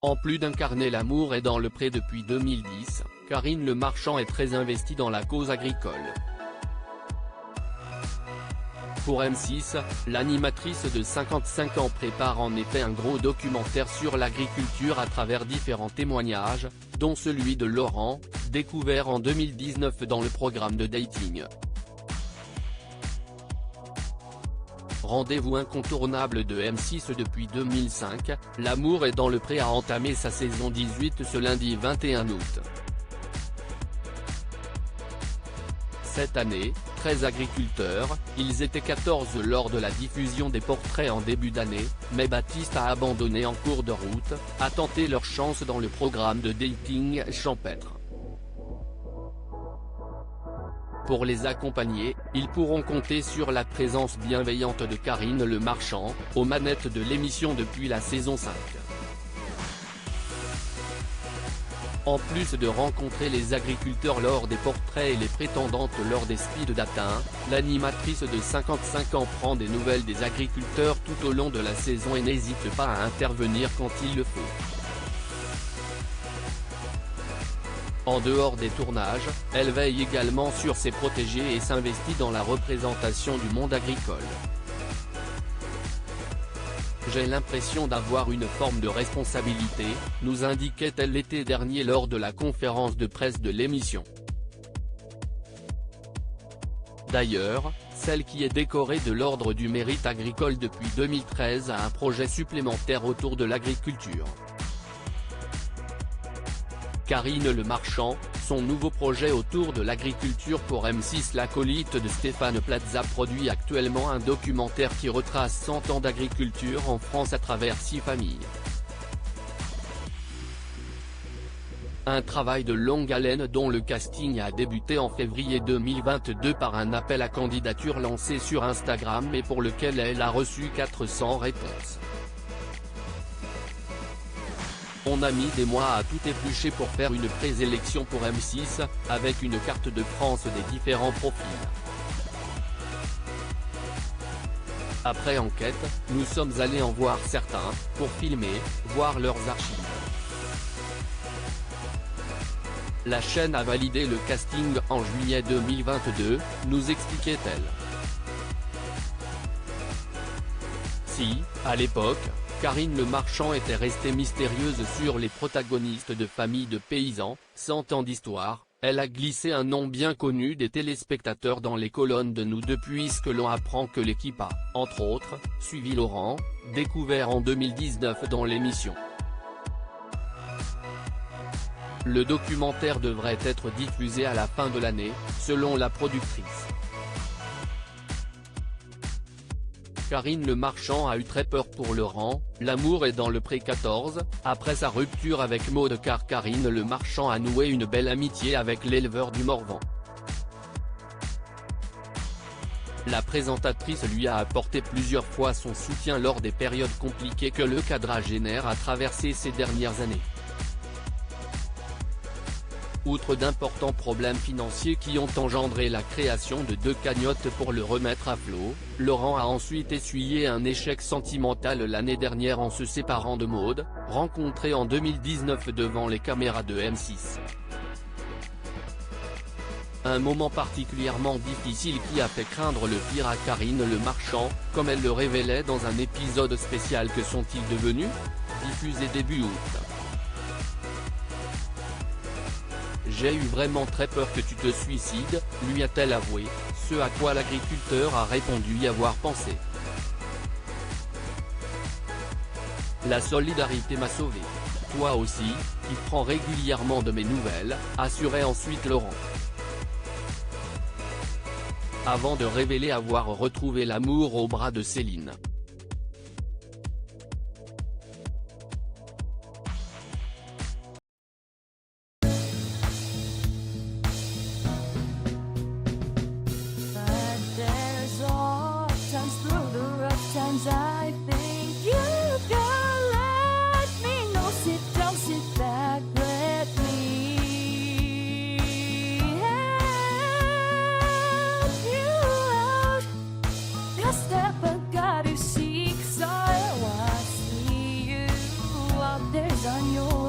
En plus d'incarner l'amour et dans le pré depuis 2010, Karine Le Marchand est très investie dans la cause agricole. Pour M6, l'animatrice de 55 ans prépare en effet un gros documentaire sur l'agriculture à travers différents témoignages, dont celui de Laurent, découvert en 2019 dans le programme de dating. Rendez-vous incontournable de M6 depuis 2005, L'amour est dans le pré a entamé sa saison 18 ce lundi 21 août. Cette année, 13 agriculteurs, ils étaient 14 lors de la diffusion des portraits en début d'année, mais Baptiste a abandonné en cours de route, a tenté leur chance dans le programme de dating champêtre. Pour les accompagner, ils pourront compter sur la présence bienveillante de Karine Le Marchand, aux manettes de l'émission depuis la saison 5. En plus de rencontrer les agriculteurs lors des portraits et les prétendantes lors des speed dating, l'animatrice de 55 ans prend des nouvelles des agriculteurs tout au long de la saison et n'hésite pas à intervenir quand il le faut. En dehors des tournages, elle veille également sur ses protégés et s'investit dans la représentation du monde agricole. J'ai l'impression d'avoir une forme de responsabilité, nous indiquait-elle l'été dernier lors de la conférence de presse de l'émission. D'ailleurs, celle qui est décorée de l'Ordre du Mérite agricole depuis 2013 a un projet supplémentaire autour de l'agriculture. Karine Le Marchand, son nouveau projet autour de l'agriculture pour M6 l'acolyte de Stéphane Plaza produit actuellement un documentaire qui retrace 100 ans d'agriculture en France à travers 6 familles. Un travail de longue haleine dont le casting a débuté en février 2022 par un appel à candidature lancé sur Instagram et pour lequel elle a reçu 400 réponses. On a mis des mois à tout éplucher pour faire une présélection pour M6, avec une carte de France des différents profils. Après enquête, nous sommes allés en voir certains, pour filmer, voir leurs archives. La chaîne a validé le casting en juillet 2022, nous expliquait-elle. Si, à l'époque, Karine Le Marchand était restée mystérieuse sur les protagonistes de familles de paysans, 100 ans d'histoire, elle a glissé un nom bien connu des téléspectateurs dans les colonnes de Nous Deux puisque l'on apprend que l'équipe a, entre autres, suivi Laurent, découvert en 2019 dans l'émission. Le documentaire devrait être diffusé à la fin de l'année, selon la productrice. Karine Le Marchand a eu très peur pour Laurent, L'amour est dans le pré 14, après sa rupture avec Maud car Karine Le Marchand a noué une belle amitié avec l'éleveur du Morvan. La présentatrice lui a apporté plusieurs fois son soutien lors des périodes compliquées que le quadragénaire a traversées ces dernières années. Outre d'importants problèmes financiers qui ont engendré la création de 2 cagnottes pour le remettre à flot, Laurent a ensuite essuyé un échec sentimental l'année dernière en se séparant de Maud, rencontrée en 2019 devant les caméras de M6. Un moment particulièrement difficile qui a fait craindre le pire à Karine Le Marchand, comme elle le révélait dans un épisode spécial Que sont-ils devenus?, diffusé début août. J'ai eu vraiment très peur que tu te suicides, lui a-t-elle avoué, ce à quoi l'agriculteur a répondu y avoir pensé. La solidarité m'a sauvé. Toi aussi, qui prends régulièrement de mes nouvelles, assurait ensuite Laurent. Avant de révéler avoir retrouvé l'amour au bras de Céline. I think you can let me know. Sit down, sit back, let me help you out. The step I gotta seek, so I see you out there. on your